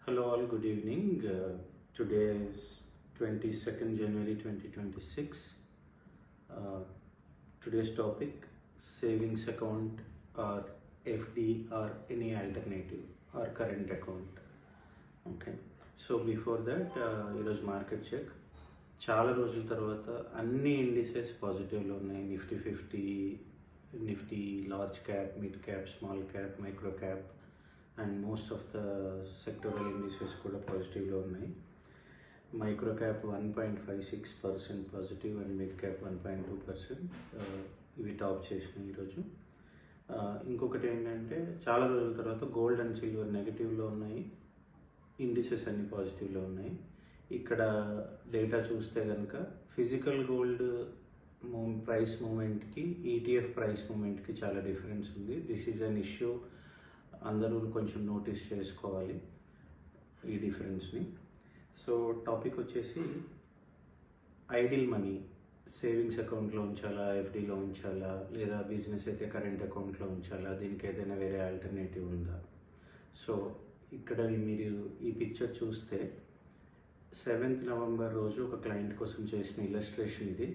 Hello all, good evening. Today is 22nd January 2026. Today's topic, savings account or FD or any alternative or current account. Okay. So before that, ఈరోజు market check చాలా రోజుల తర్వాత అన్ని indices పాజిటివ్లో ఉన్నాయి. Nifty 50, Nifty large cap, mid cap, small cap, micro cap and most of the sectoral indices కూడా పాజిటివ్లో ఉన్నాయి. Micro cap 1.56% positive and mid cap 1.2% ఇవి top చేసినాయి ఈరోజు. ఇంకొకటి ఏంటంటే చాలా రోజుల తర్వాత గోల్డ్ అండ్ సిల్వర్ నెగిటివ్లో ఉన్నాయి, ఇండిసెస్ అన్ని పాజిటివ్లో ఉన్నాయి. ఇక్కడ డేటా చూస్తే కనుక ఫిజికల్ గోల్డ్ ప్రైస్ మూమెంట్కి ఈటీఎఫ్ ప్రైస్ మూమెంట్కి చాలా డిఫరెన్స్ ఉంది. దిస్ ఈజ్ అన్ ఇష్యూ, అందరూ కొంచెం నోటీస్ చేసుకోవాలి ఈ డిఫరెన్స్ని. సో టాపిక్ వచ్చేసి ఐడిల్ మనీ సేవింగ్స్ అకౌంట్లో ఉంచాలా, ఎఫ్డీలో ఉంచాలా, లేదా బిజినెస్ అయితే కరెంట్ అకౌంట్లో ఉంచాలా, దీనికి ఏదైనా వేరే ఆల్టర్నేటివ్ ఉందా? సో ఇక్కడ మీరు ఈ పిక్చర్ చూస్తే 7th నవంబర్ రోజు ఒక క్లయింట్ కోసం చేసిన ఇల్లస్ట్రేషన్ ఇది.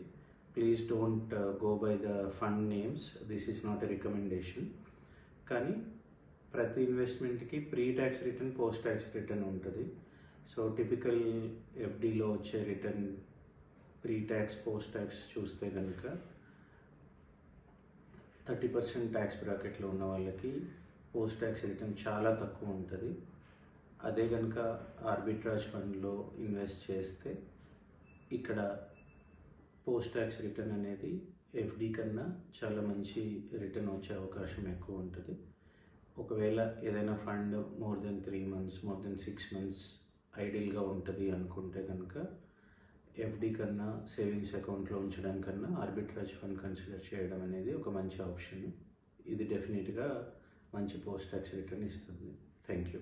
Please don't go by the fund names, this is not a recommendation. కానీ ప్రతి ఇన్వెస్ట్మెంట్కి pre tax return, post tax return ఉంటుంది. సో టిపికల్ ఎఫ్డీలో వచ్చే return pre tax, post tax చూస్తే కనుక 30% ట్యాక్స్ బ్రాకెట్లో ఉన్న వాళ్ళకి పోస్ట్ ట్యాక్స్ రిటర్న్ చాలా తక్కువ ఉంటుంది. అదే కనుక ఆర్బిట్రాజ్ ఫండ్లో ఇన్వెస్ట్ చేస్తే ఇక్కడ పోస్ట్ ట్యాక్స్ రిటర్న్ అనేది ఎఫ్డీ కన్నా చాలా మంచి రిటర్న్ వచ్చే అవకాశం ఎక్కువ ఉంటుంది. ఒకవేళ ఏదైనా fund more than 3 months, more than 6 months ఐడియల్గా ఉంటుంది అనుకుంటే కనుక ఎఫ్డీ కన్నా సేవింగ్స్ అకౌంట్లో ఉంచడం కన్నా ఆర్బిట్రాజ్ ఫండ్ కన్సిడర్ చేయడం అనేది ఒక మంచి ఆప్షన్. ఇది డెఫినెట్గా మంచి పోస్ట్ ట్యాక్స్ రిటర్న్ ఇస్తుంది. Thank you.